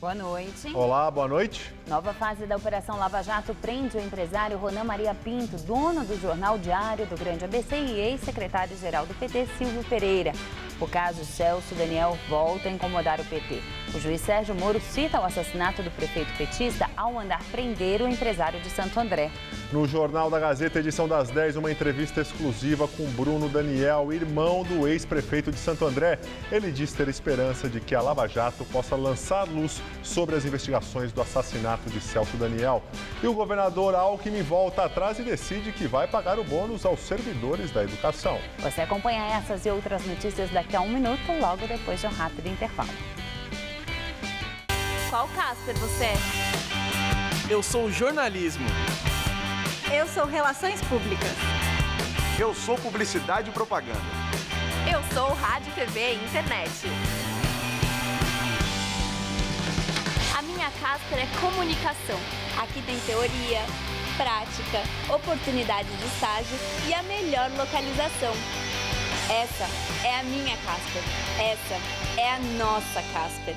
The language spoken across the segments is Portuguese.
Boa noite. Olá, boa noite. Nova fase da Operação Lava Jato prende o empresário Ronan Maria Pinto, dono do Jornal Diário do Grande ABC e ex-secretário-geral do PT, Silvio Pereira. O caso Celso Daniel volta a incomodar o PT. O juiz Sérgio Moro cita o assassinato do prefeito petista ao mandar prender o empresário de Santo André. No Jornal da Gazeta, edição das 10, uma entrevista exclusiva com Bruno Daniel, irmão do ex-prefeito de Santo André. Ele diz ter esperança de que a Lava Jato possa lançar luz sobre as investigações do assassinato de Celso Daniel. E o governador Alckmin volta atrás e decide que vai pagar o bônus aos servidores da educação. Você acompanha essas e outras notícias daqui a um minuto, logo depois de um rápido intervalo. Qual Casper você é? Eu sou jornalismo. Eu sou relações públicas. Eu sou publicidade e propaganda. Eu sou rádio, TV e internet. A minha Casper é comunicação. Aqui tem teoria, prática, oportunidades de estágio e a melhor localização. Essa é a minha Casper. Essa é a nossa Casper.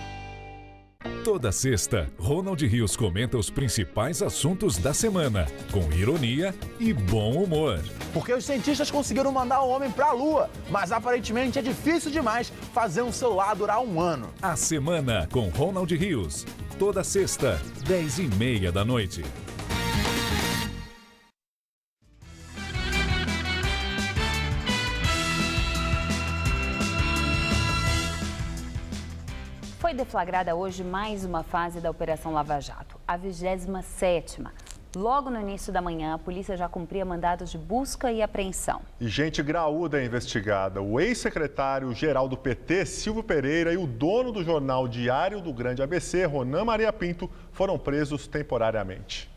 Toda sexta, Ronald Rios comenta os principais assuntos da semana, com ironia e bom humor. Porque os cientistas conseguiram mandar o homem para a Lua, mas aparentemente é difícil demais fazer um celular durar um ano. A Semana com Ronald Rios. Toda sexta, 10h30 da noite. Foi deflagrada hoje mais uma fase da Operação Lava Jato, a 27ª. Logo no início da manhã, a polícia já cumpria mandados de busca e apreensão. E gente graúda é investigada. O ex-secretário-geral do PT, Silvio Pereira, e o dono do Jornal Diário do Grande ABC, Ronan Maria Pinto, foram presos temporariamente.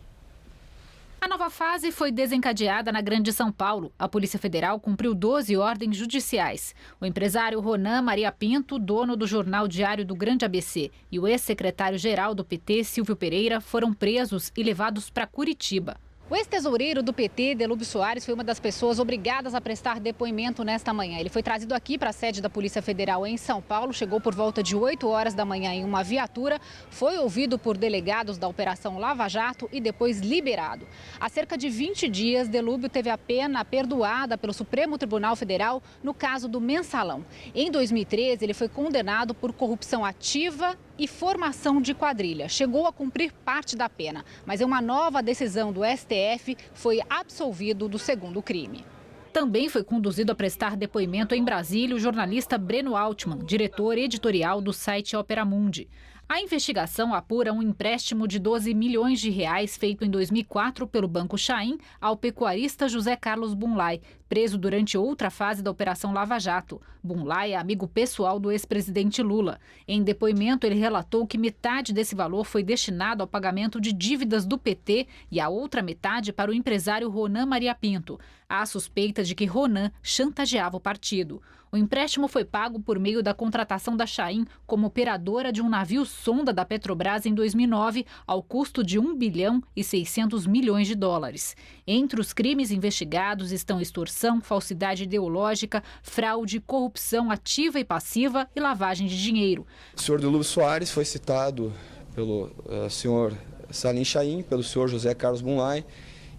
A nova fase foi desencadeada na Grande São Paulo. A Polícia Federal cumpriu 12 ordens judiciais. O empresário Ronan Maria Pinto, dono do Jornal Diário do Grande ABC, e o ex-secretário-geral do PT, Silvio Pereira, foram presos e levados para Curitiba. O ex-tesoureiro do PT, Delúbio Soares, foi uma das pessoas obrigadas a prestar depoimento nesta manhã. Ele foi trazido aqui para a sede da Polícia Federal em São Paulo, chegou por volta de 8 horas da manhã em uma viatura, foi ouvido por delegados da Operação Lava Jato e depois liberado. Há cerca de 20 dias, Delúbio teve a pena perdoada pelo Supremo Tribunal Federal no caso do Mensalão. Em 2013, ele foi condenado por corrupção ativa e formação de quadrilha. Chegou a cumprir parte da pena, mas em uma nova decisão do STF foi absolvido do segundo crime. Também foi conduzido a prestar depoimento em Brasília o jornalista Breno Altman, diretor editorial do site Opera Mundi. A investigação apura um empréstimo de 12 milhões de reais feito em 2004 pelo Banco Chaim ao pecuarista José Carlos Bunlai, preso durante outra fase da Operação Lava Jato. Bunlai é amigo pessoal do ex-presidente Lula. Em depoimento, ele relatou que metade desse valor foi destinado ao pagamento de dívidas do PT e a outra metade para o empresário Ronan Maria Pinto. Há suspeita de que Ronan chantageava o partido. O empréstimo foi pago por meio da contratação da Chaim como operadora de um navio sonda da Petrobras em 2009, ao custo de 1 bilhão e 600 milhões de dólares. Entre os crimes investigados estão extorsão, falsidade ideológica, fraude, corrupção ativa e passiva e lavagem de dinheiro. O senhor Delúbio Soares foi citado pelo senhor Salim Chaim, pelo senhor José Carlos Bunlai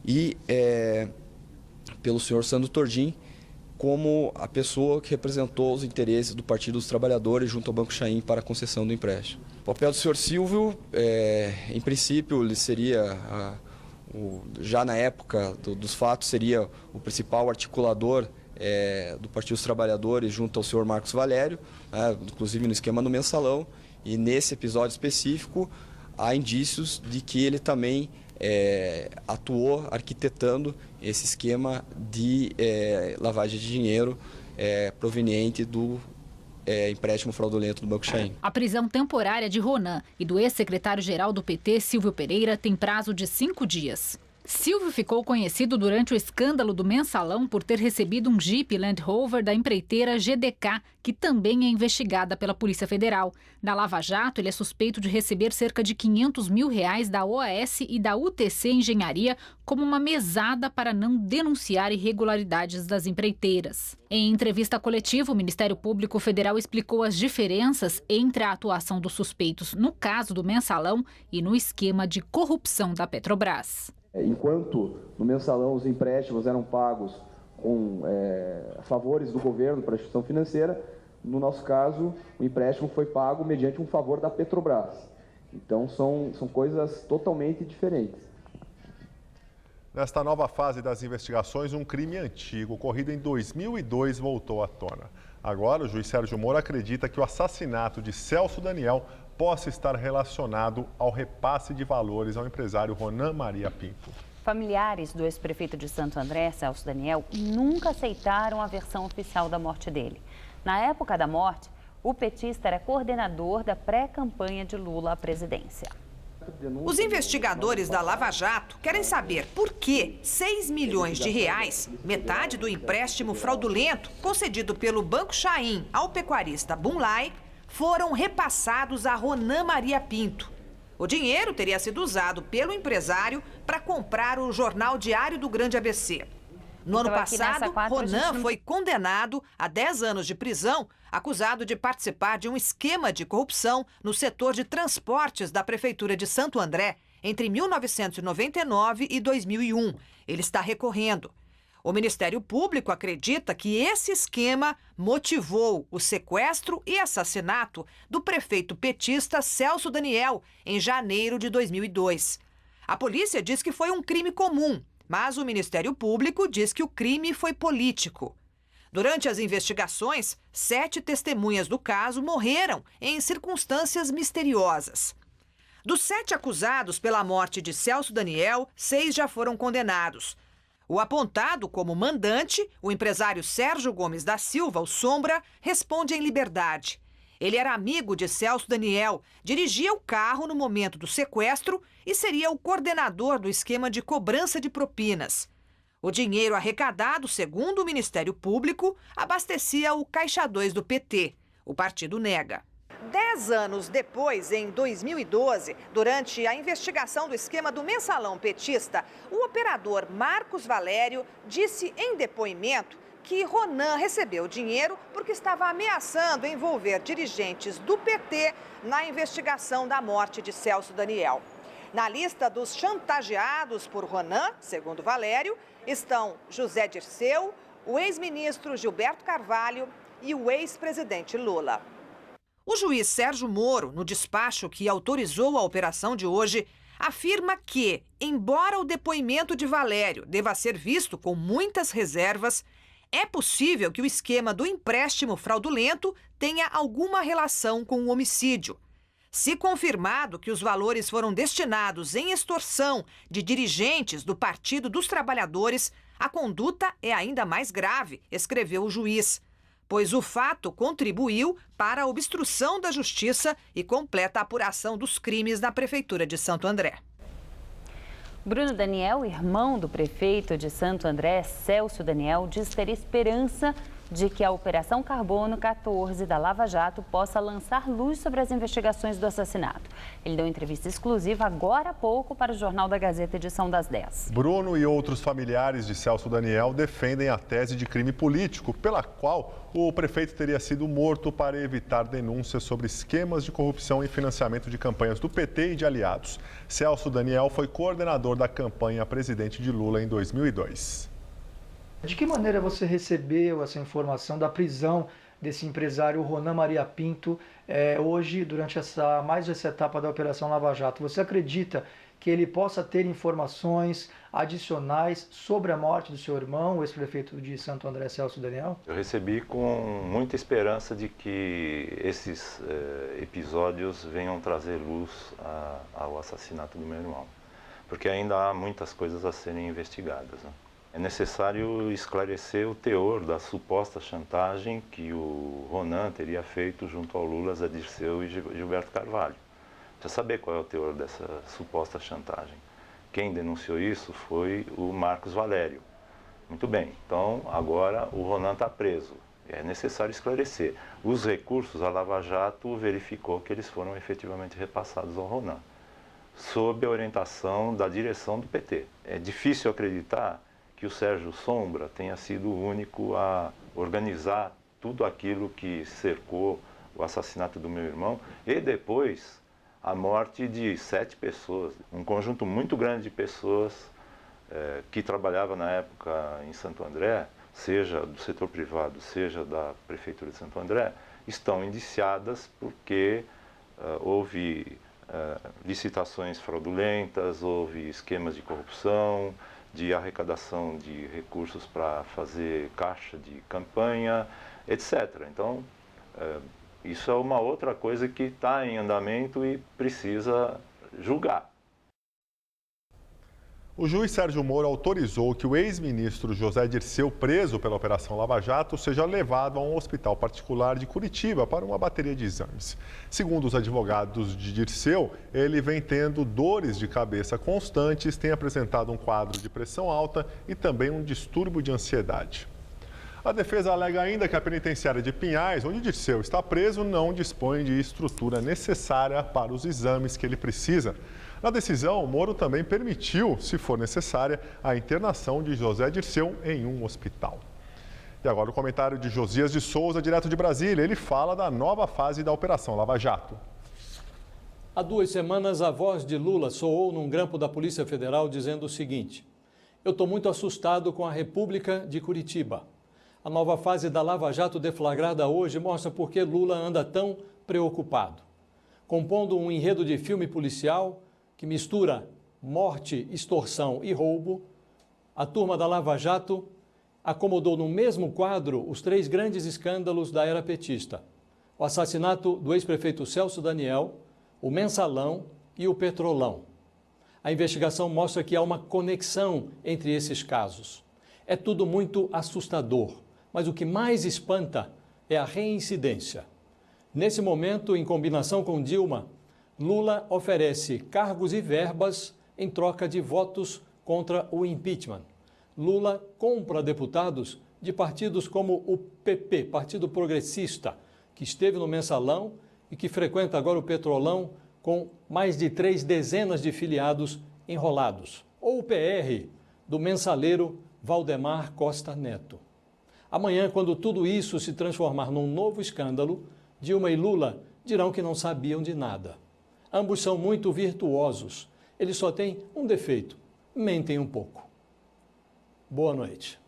e pelo senhor Sandro Tordim, como a pessoa que representou os interesses do Partido dos Trabalhadores junto ao Banco Chaim para a concessão do empréstimo. O papel do senhor Silvio, em princípio, ele seria, já na época dos fatos, seria o principal articulador do Partido dos Trabalhadores junto ao senhor Marcos Valério, inclusive no esquema do Mensalão, e nesse episódio específico há indícios de que ele também atuou arquitetando esse esquema de lavagem de dinheiro proveniente do empréstimo fraudulento do Banco Chaim. A prisão temporária de Ronan e do ex-secretário-geral do PT, Silvio Pereira, tem prazo de 5 dias. Silvio ficou conhecido durante o escândalo do Mensalão por ter recebido um Jeep Land Rover da empreiteira GDK, que também é investigada pela Polícia Federal. Na Lava Jato, ele é suspeito de receber cerca de R$500 mil da OAS e da UTC Engenharia como uma mesada para não denunciar irregularidades das empreiteiras. Em entrevista coletiva, o Ministério Público Federal explicou as diferenças entre a atuação dos suspeitos no caso do Mensalão e no esquema de corrupção da Petrobras. Enquanto no Mensalão os empréstimos eram pagos com favores do governo para a instituição financeira, no nosso caso o empréstimo foi pago mediante um favor da Petrobras. Então são coisas totalmente diferentes. Nesta nova fase das investigações, um crime antigo ocorrido em 2002 voltou à tona. Agora, o juiz Sérgio Moro acredita que o assassinato de Celso Daniel possa estar relacionado ao repasse de valores ao empresário Ronan Maria Pinto. Familiares do ex-prefeito de Santo André, Celso Daniel, nunca aceitaram a versão oficial da morte dele. Na época da morte, o petista era coordenador da pré-campanha de Lula à presidência. Os investigadores da Lava Jato querem saber por que R$6 milhões, metade do empréstimo fraudulento concedido pelo Banco Chaim ao pecuarista Bunlai, foram repassados a Ronan Maria Pinto. O dinheiro teria sido usado pelo empresário para comprar o jornal Diário do Grande ABC. No ano passado, Ronan foi condenado a 10 anos de prisão, acusado de participar de um esquema de corrupção no setor de transportes da Prefeitura de Santo André entre 1999 e 2001. Ele está recorrendo. O Ministério Público acredita que esse esquema motivou o sequestro e assassinato do prefeito petista Celso Daniel em janeiro de 2002. A polícia diz que foi um crime comum, mas o Ministério Público diz que o crime foi político. Durante as investigações, 7 testemunhas do caso morreram em circunstâncias misteriosas. Dos 7 acusados pela morte de Celso Daniel, 6 já foram condenados. O apontado como mandante, o empresário Sérgio Gomes da Silva, o Sombra, responde em liberdade. Ele era amigo de Celso Daniel, dirigia o carro no momento do sequestro e seria o coordenador do esquema de cobrança de propinas. O dinheiro arrecadado, segundo o Ministério Público, abastecia o Caixa 2 do PT. O partido nega. 10 anos depois, em 2012, durante a investigação do esquema do Mensalão petista, o operador Marcos Valério disse em depoimento que Ronan recebeu dinheiro porque estava ameaçando envolver dirigentes do PT na investigação da morte de Celso Daniel. Na lista dos chantageados por Ronan, segundo Valério, estão José Dirceu, o ex-ministro Gilberto Carvalho e o ex-presidente Lula. O juiz Sérgio Moro, no despacho que autorizou a operação de hoje, afirma que, embora o depoimento de Valério deva ser visto com muitas reservas, é possível que o esquema do empréstimo fraudulento tenha alguma relação com o homicídio. Se confirmado que os valores foram destinados em extorsão de dirigentes do Partido dos Trabalhadores, a conduta é ainda mais grave, escreveu o juiz, pois o fato contribuiu para a obstrução da justiça e completa apuração dos crimes na Prefeitura de Santo André. Bruno Daniel, irmão do prefeito de Santo André, Celso Daniel, diz ter esperança de que a Operação Carbono 14 da Lava Jato possa lançar luz sobre as investigações do assassinato. Ele deu entrevista exclusiva agora há pouco para o Jornal da Gazeta, edição das 10. Bruno e outros familiares de Celso Daniel defendem a tese de crime político, pela qual o prefeito teria sido morto para evitar denúncias sobre esquemas de corrupção e financiamento de campanhas do PT e de aliados. Celso Daniel foi coordenador da campanha presidente de Lula em 2002. De que maneira você recebeu essa informação da prisão desse empresário Ronan Maria Pinto hoje, durante mais essa etapa da Operação Lava Jato? Você acredita que ele possa ter informações adicionais sobre a morte do seu irmão, o ex-prefeito de Santo André, Celso Daniel? Eu recebi com muita esperança de que esses episódios venham trazer luz ao assassinato do meu irmão, porque ainda há muitas coisas a serem investigadas, né? É necessário esclarecer o teor da suposta chantagem que o Ronan teria feito junto ao Lula, Zé Dirceu e Gilberto Carvalho. Precisa saber qual é o teor dessa suposta chantagem. Quem denunciou isso foi o Marcos Valério. Muito bem, então agora o Ronan está preso. É necessário esclarecer. Os recursos, a Lava Jato verificou que eles foram efetivamente repassados ao Ronan, sob a orientação da direção do PT. É difícil acreditar que o Sérgio Sombra tenha sido o único a organizar tudo aquilo que cercou o assassinato do meu irmão e depois a morte de 7 pessoas. Um conjunto muito grande de pessoas que trabalhava na época em Santo André, seja do setor privado, seja da Prefeitura de Santo André, estão indiciadas porque houve licitações fraudulentas, houve esquemas de corrupção, de arrecadação de recursos para fazer caixa de campanha, etc. Então, isso é uma outra coisa que está em andamento e precisa julgar. O juiz Sérgio Moro autorizou que o ex-ministro José Dirceu, preso pela Operação Lava Jato, seja levado a um hospital particular de Curitiba para uma bateria de exames. Segundo os advogados de Dirceu, ele vem tendo dores de cabeça constantes, tem apresentado um quadro de pressão alta e também um distúrbio de ansiedade. A defesa alega ainda que a penitenciária de Pinhais, onde Dirceu está preso, não dispõe de estrutura necessária para os exames que ele precisa. Na decisão, Moro também permitiu, se for necessária, a internação de José Dirceu em um hospital. E agora o comentário de Josias de Souza, direto de Brasília. Ele fala da nova fase da Operação Lava Jato. Há 2 semanas, a voz de Lula soou num grampo da Polícia Federal dizendo o seguinte: eu estou muito assustado com a República de Curitiba. A nova fase da Lava Jato deflagrada hoje mostra por que Lula anda tão preocupado. Compondo um enredo de filme policial que mistura morte, extorsão e roubo, a turma da Lava Jato acomodou no mesmo quadro os 3 grandes escândalos da era petista: o assassinato do ex-prefeito Celso Daniel, o Mensalão e o Petrolão. A investigação mostra que há uma conexão entre esses casos. É tudo muito assustador, mas o que mais espanta é a reincidência. Nesse momento, em combinação com Dilma, Lula oferece cargos e verbas em troca de votos contra o impeachment. Lula compra deputados de partidos como o PP, Partido Progressista, que esteve no Mensalão e que frequenta agora o Petrolão com mais de 3 dezenas de filiados enrolados. Ou o PR, do mensaleiro Valdemar Costa Neto. Amanhã, quando tudo isso se transformar num novo escândalo, Dilma e Lula dirão que não sabiam de nada. Ambos são muito virtuosos. Eles só têm um defeito: mentem um pouco. Boa noite.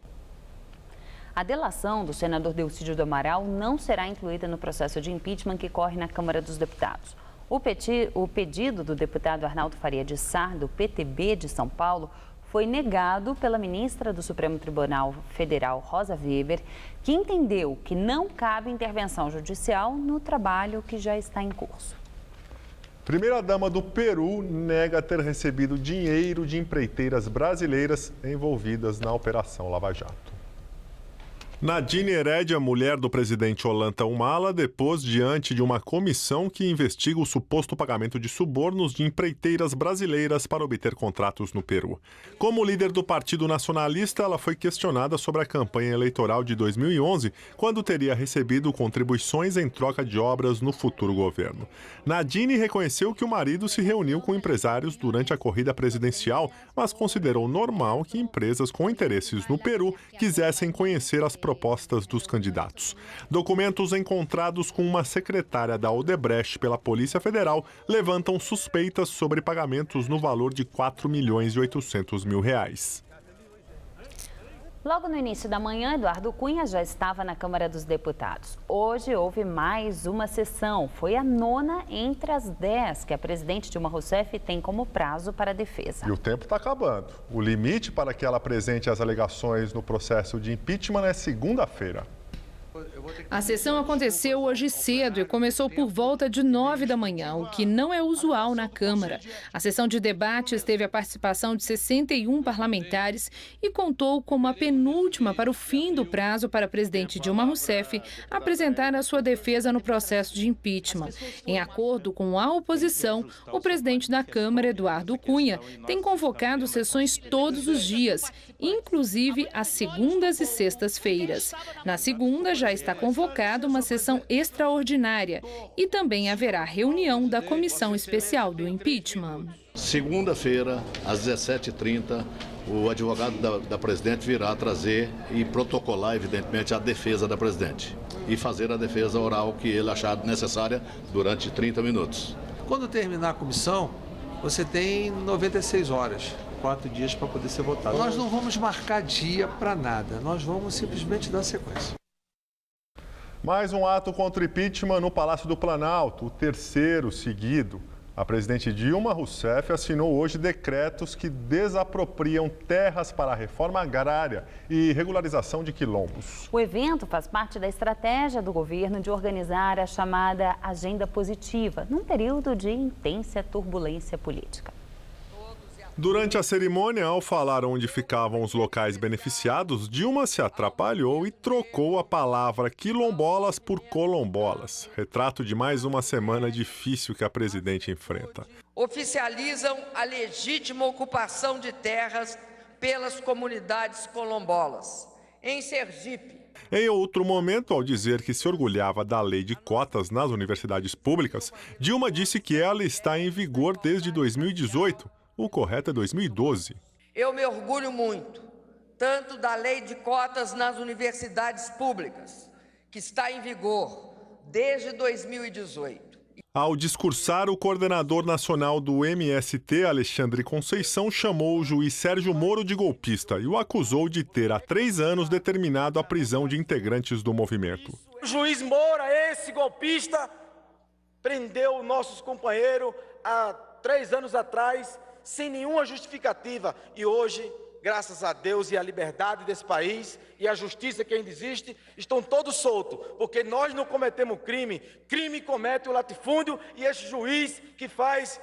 A delação do senador Delcídio do Amaral não será incluída no processo de impeachment que corre na Câmara dos Deputados. O pedido do deputado Arnaldo Faria de Sá, do PTB de São Paulo, foi negado pela ministra do Supremo Tribunal Federal, Rosa Weber, que entendeu que não cabe intervenção judicial no trabalho que já está em curso. Primeira-dama do Peru nega ter recebido dinheiro de empreiteiras brasileiras envolvidas na Operação Lava Jato. Nadine Heredia, mulher do presidente Ollanta Humala, depôs diante de uma comissão que investiga o suposto pagamento de subornos de empreiteiras brasileiras para obter contratos no Peru. Como líder do Partido Nacionalista, ela foi questionada sobre a campanha eleitoral de 2011, quando teria recebido contribuições em troca de obras no futuro governo. Nadine reconheceu que o marido se reuniu com empresários durante a corrida presidencial, mas considerou normal que empresas com interesses no Peru quisessem conhecer as propostas dos candidatos. Documentos encontrados com uma secretária da Odebrecht pela Polícia Federal levantam suspeitas sobre pagamentos no valor de R$4.800.000. Logo no início da manhã, Eduardo Cunha já estava na Câmara dos Deputados. Hoje houve mais uma sessão. Foi a 9ª entre as 10 que a presidente Dilma Rousseff tem como prazo para a defesa. E o tempo está acabando. O limite para que ela apresente as alegações no processo de impeachment é segunda-feira. A sessão aconteceu hoje cedo e começou por volta de 9 da manhã, o que não é usual na Câmara. A sessão de debates teve a participação de 61 parlamentares e contou como a penúltima para o fim do prazo para a presidente Dilma Rousseff apresentar a sua defesa no processo de impeachment. Em acordo com a oposição, o presidente da Câmara, Eduardo Cunha, tem convocado sessões todos os dias, inclusive às segundas e sextas-feiras. Na segunda, já está convocada uma sessão extraordinária e também haverá reunião da Comissão Especial do Impeachment. Segunda-feira, às 17h30, o advogado da presidente virá trazer e protocolar, evidentemente, a defesa da presidente e fazer a defesa oral que ele achar necessária durante 30 minutos. Quando terminar a comissão, você tem 96 horas. 4 dias para poder ser votado. Nós não vamos marcar dia para nada, nós vamos simplesmente dar sequência. Mais um ato contra o impeachment no Palácio do Planalto, o terceiro seguido. A presidente Dilma Rousseff assinou hoje decretos que desapropriam terras para a reforma agrária e regularização de quilombos. O evento faz parte da estratégia do governo de organizar a chamada Agenda Positiva, num período de intensa turbulência política. Durante a cerimônia, ao falar onde ficavam os locais beneficiados, Dilma se atrapalhou e trocou a palavra quilombolas por colombolas. Retrato de mais uma semana difícil que a presidente enfrenta. Oficializam a legítima ocupação de terras pelas comunidades quilombolas. Em Sergipe. Em outro momento, ao dizer que se orgulhava da lei de cotas nas universidades públicas, Dilma disse que ela está em vigor desde 2018. O correto é 2012. Eu me orgulho muito, tanto da lei de cotas nas universidades públicas, que está em vigor desde 2018. Ao discursar, o coordenador nacional do MST, Alexandre Conceição, chamou o juiz Sérgio Moro de golpista e o acusou de ter há 3 anos determinado a prisão de integrantes do movimento. O juiz Moro, esse golpista, prendeu nossos companheiros há 3 anos atrás, sem nenhuma justificativa, e hoje, graças a Deus e à liberdade desse país e à justiça que ainda existe, estão todos soltos, porque nós não cometemos crime, crime comete o latifúndio, e esse juiz que faz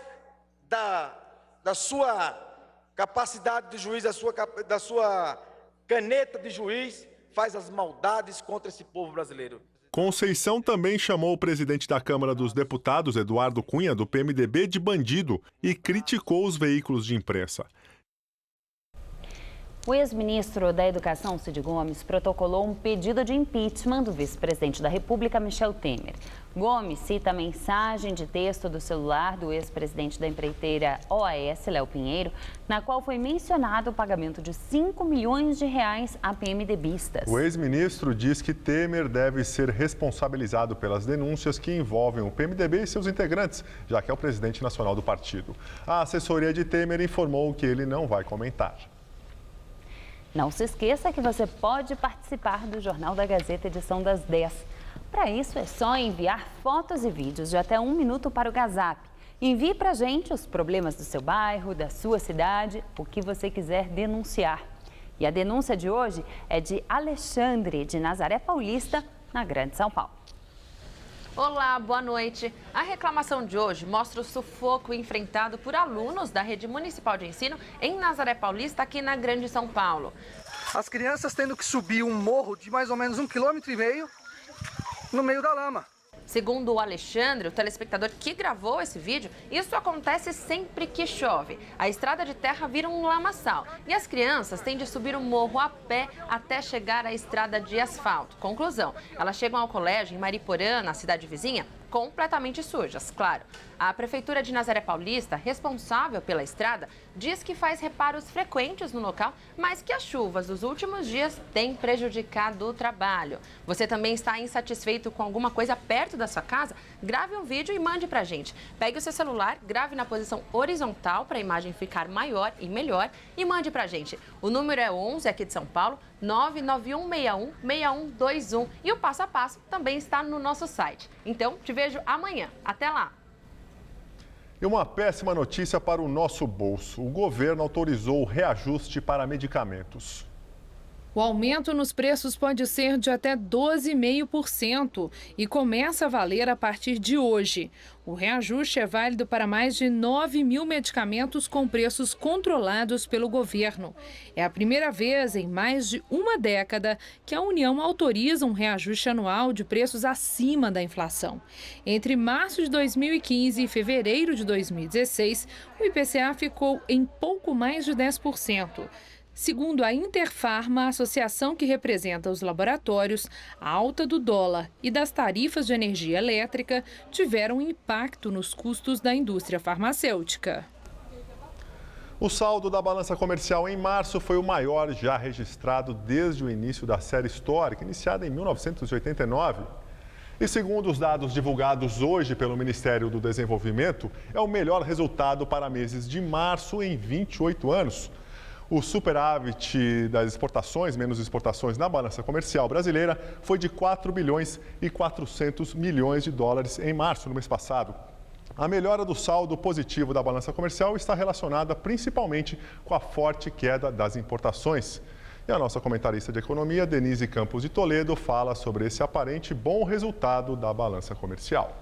da sua capacidade de juiz, da sua caneta de juiz, faz as maldades contra esse povo brasileiro. Conceição também chamou o presidente da Câmara dos Deputados, Eduardo Cunha, do PMDB, de bandido e criticou os veículos de imprensa. O ex-ministro da Educação, Cid Gomes, protocolou um pedido de impeachment do vice-presidente da República, Michel Temer. Gomes cita a mensagem de texto do celular do ex-presidente da empreiteira OAS, Léo Pinheiro, na qual foi mencionado o pagamento de 5 milhões de reais a PMDBistas. O ex-ministro diz que Temer deve ser responsabilizado pelas denúncias que envolvem o PMDB e seus integrantes, já que é o presidente nacional do partido. A assessoria de Temer informou que ele não vai comentar. Não se esqueça que você pode participar do Jornal da Gazeta, edição das 10. Para isso, é só enviar fotos e vídeos de até 1 minuto para o Gazap. Envie para a gente os problemas do seu bairro, da sua cidade, o que você quiser denunciar. E a denúncia de hoje é de Alexandre, de Nazaré Paulista, na Grande São Paulo. Olá, boa noite. A reclamação de hoje mostra o sufoco enfrentado por alunos da Rede Municipal de Ensino em Nazaré Paulista, aqui na Grande São Paulo. As crianças tendo que subir um morro de mais ou menos 1,5 km no meio da lama. Segundo o Alexandre, o telespectador que gravou esse vídeo, isso acontece sempre que chove. A estrada de terra vira um lamaçal e as crianças têm de subir o morro a pé até chegar à estrada de asfalto. Conclusão, elas chegam ao colégio em Mariporã, na cidade vizinha, completamente sujas, claro. A Prefeitura de Nazaré Paulista, responsável pela estrada, diz que faz reparos frequentes no local, mas que as chuvas dos últimos dias têm prejudicado o trabalho. Você também está insatisfeito com alguma coisa perto da sua casa? Grave um vídeo e mande pra gente. Pegue o seu celular, grave na posição horizontal para a imagem ficar maior e melhor e mande pra gente. O número é 11 aqui de São Paulo, 991616121 e o passo a passo também está no nosso site. Então, te vejo amanhã. Até lá! E uma péssima notícia para o nosso bolso. O governo autorizou o reajuste para medicamentos. O aumento nos preços pode ser de até 12,5% e começa a valer a partir de hoje. O reajuste é válido para mais de 9 mil medicamentos com preços controlados pelo governo. É a primeira vez em mais de uma década que a União autoriza um reajuste anual de preços acima da inflação. Entre março de 2015 e fevereiro de 2016, o IPCA ficou em pouco mais de 10%. Segundo a Interfarma, a associação que representa os laboratórios, a alta do dólar e das tarifas de energia elétrica tiveram impacto nos custos da indústria farmacêutica. O saldo da balança comercial em março foi o maior já registrado desde o início da série histórica, iniciada em 1989. E segundo os dados divulgados hoje pelo Ministério do Desenvolvimento, é o melhor resultado para meses de março em 28 anos. O superávit das exportações, menos exportações na balança comercial brasileira, foi de 4 bilhões e 400 milhões de dólares em março, no mês passado. A melhora do saldo positivo da balança comercial está relacionada principalmente com a forte queda das importações. E a nossa comentarista de economia, Denise Campos de Toledo, fala sobre esse aparente bom resultado da balança comercial.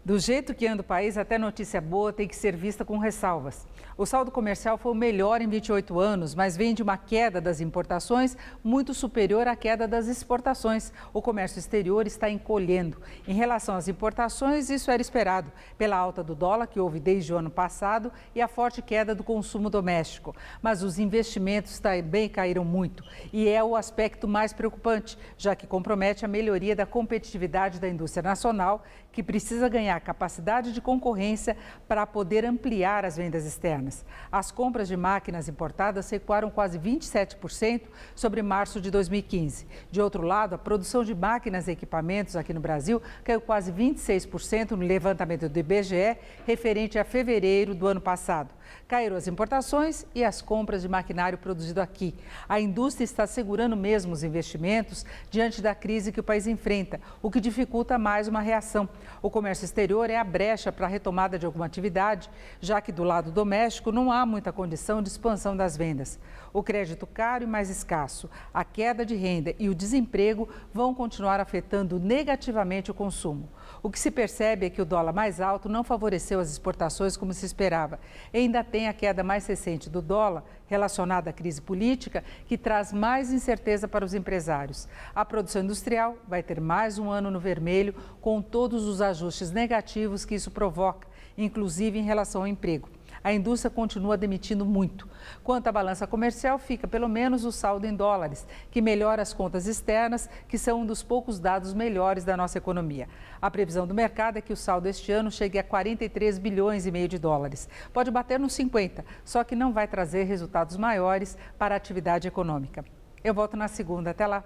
Do jeito que anda o país, até notícia boa tem que ser vista com ressalvas. O saldo comercial foi o melhor em 28 anos, mas vem de uma queda das importações muito superior à queda das exportações. O comércio exterior está encolhendo. Em relação às importações, isso era esperado, pela alta do dólar que houve desde o ano passado e a forte queda do consumo doméstico. Mas os investimentos também caíram muito e é o aspecto mais preocupante, já que compromete a melhoria da competitividade da indústria nacional, que precisa ganhar capacidade de concorrência para poder ampliar as vendas externas. As compras de máquinas importadas recuaram quase 27% sobre março de 2015. De outro lado, a produção de máquinas e equipamentos aqui no Brasil caiu quase 26% no levantamento do IBGE, referente a fevereiro do ano passado. Caíram as importações e as compras de maquinário produzido aqui. A indústria está segurando mesmo os investimentos diante da crise que o país enfrenta, o que dificulta mais uma reação. O comércio exterior é a brecha para a retomada de alguma atividade, já que do lado doméstico não há muita condição de expansão das vendas. O crédito caro e mais escasso, a queda de renda e o desemprego vão continuar afetando negativamente o consumo. O que se percebe é que o dólar mais alto não favoreceu as exportações como se esperava. E ainda tem a queda mais recente do dólar, relacionada à crise política, que traz mais incerteza para os empresários. A produção industrial vai ter mais um ano no vermelho, com todos os ajustes negativos que isso provoca, inclusive em relação ao emprego. A indústria continua demitindo muito. Quanto à balança comercial, fica pelo menos o saldo em dólares, que melhora as contas externas, que são um dos poucos dados melhores da nossa economia. A previsão do mercado é que o saldo este ano chegue a 43 bilhões e meio de dólares. Pode bater nos 50, só que não vai trazer resultados maiores para a atividade econômica. Eu volto na segunda. Até lá.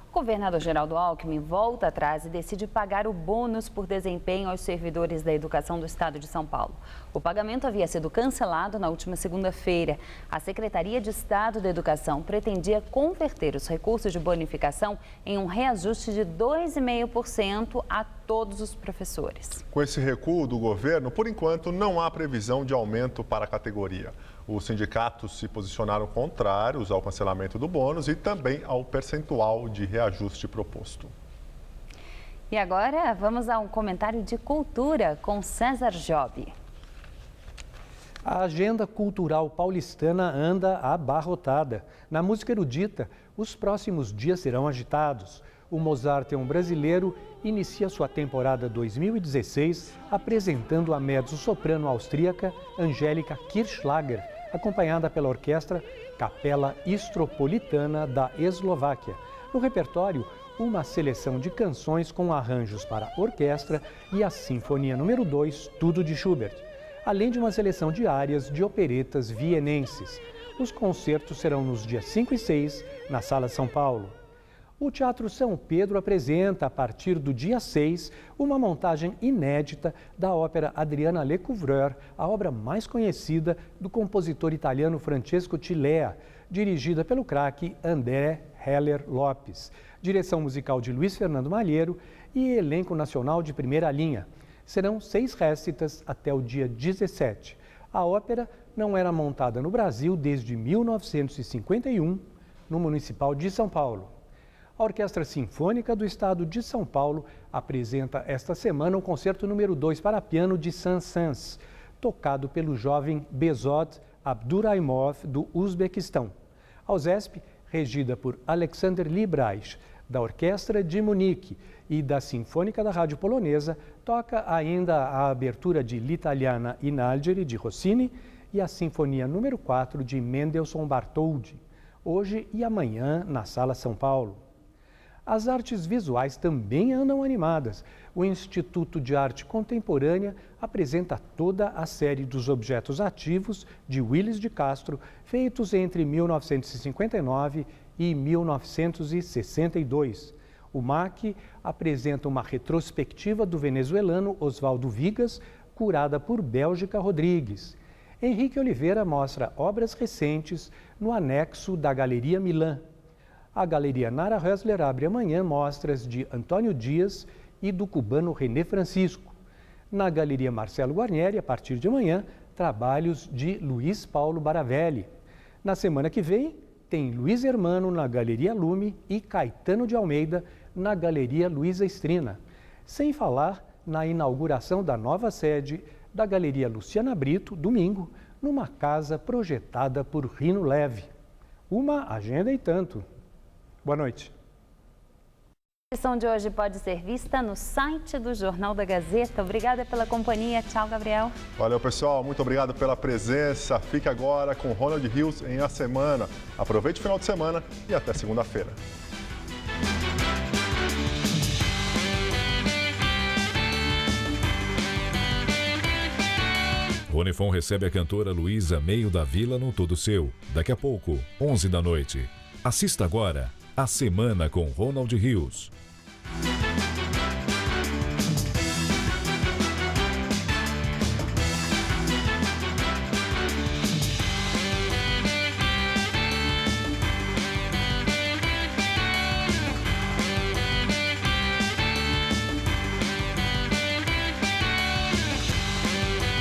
O governador Geraldo Alckmin volta atrás e decide pagar o bônus por desempenho aos servidores da educação do estado de São Paulo. O pagamento havia sido cancelado na última segunda-feira. A Secretaria de Estado da Educação pretendia converter os recursos de bonificação em um reajuste de 2,5% a todos os professores. Com esse recuo do governo, por enquanto, não há previsão de aumento para a categoria. Os sindicatos se posicionaram contrários ao cancelamento do bônus e também ao percentual de reajuste proposto. E agora vamos a um comentário de cultura com César Job. A agenda cultural paulistana anda abarrotada. Na música erudita, os próximos dias serão agitados. O Mozarteum brasileiro inicia sua temporada 2016 apresentando a mezzo-soprano austríaca Angélica Kirchschlager, acompanhada pela orquestra Capela Istropolitana da Eslováquia. No repertório, uma seleção de canções com arranjos para orquestra e a Sinfonia número 2, Tudo de Schubert, além de uma seleção de áreas de operetas vienenses. Os concertos serão nos dias 5 e 6, na Sala São Paulo. O Teatro São Pedro apresenta, a partir do dia 6, uma montagem inédita da ópera Adriana Lecouvreur, a obra mais conhecida do compositor italiano Francesco Cilea, dirigida pelo craque André Heller Lopes. Direção musical de Luiz Fernando Malheiro e elenco nacional de primeira linha. Serão 6 récitas até o dia 17. A ópera não era montada no Brasil desde 1951, no Municipal de São Paulo. A Orquestra Sinfônica do Estado de São Paulo apresenta esta semana o concerto número 2 para piano de Saint-Saëns, tocado pelo jovem Behzod Abduraimov, do Uzbequistão. A USESP, regida por Alexander Librais, da Orquestra de Munique e da Sinfônica da Rádio Polonesa, toca ainda a abertura de L'Italiana in Algeri, de Rossini, e a Sinfonia número 4 de Mendelssohn Bartholdy, hoje e amanhã na Sala São Paulo. As artes visuais também andam animadas. O Instituto de Arte Contemporânea apresenta toda a série dos objetos ativos de Willis de Castro, feitos entre 1959 e 1962. O MAC apresenta uma retrospectiva do venezuelano Oswaldo Vigas, curada por Bélgica Rodrigues. Henrique Oliveira mostra obras recentes no anexo da Galeria Milan. A Galeria Nara Hössler abre amanhã mostras de Antônio Dias e do cubano René Francisco. Na Galeria Marcelo Guarnieri, a partir de amanhã, trabalhos de Luiz Paulo Baravelli. Na semana que vem, tem Luiz Hermano na Galeria Lume e Caetano de Almeida na Galeria Luiza Estrina. Sem falar na inauguração da nova sede da Galeria Luciana Brito, domingo, numa casa projetada por Rino Leve. Uma agenda e tanto. Boa noite. A edição de hoje pode ser vista no site do Jornal da Gazeta. Obrigada pela companhia. Tchau, Gabriel. Valeu, pessoal. Muito obrigado pela presença. Fique agora com Ronald Rios em A Semana. Aproveite o final de semana e até segunda-feira. Ronifon recebe a cantora Luísa Meio da Vila no Todo Seu. Daqui a pouco, 11 da noite. Assista agora A Semana com Ronald Rios.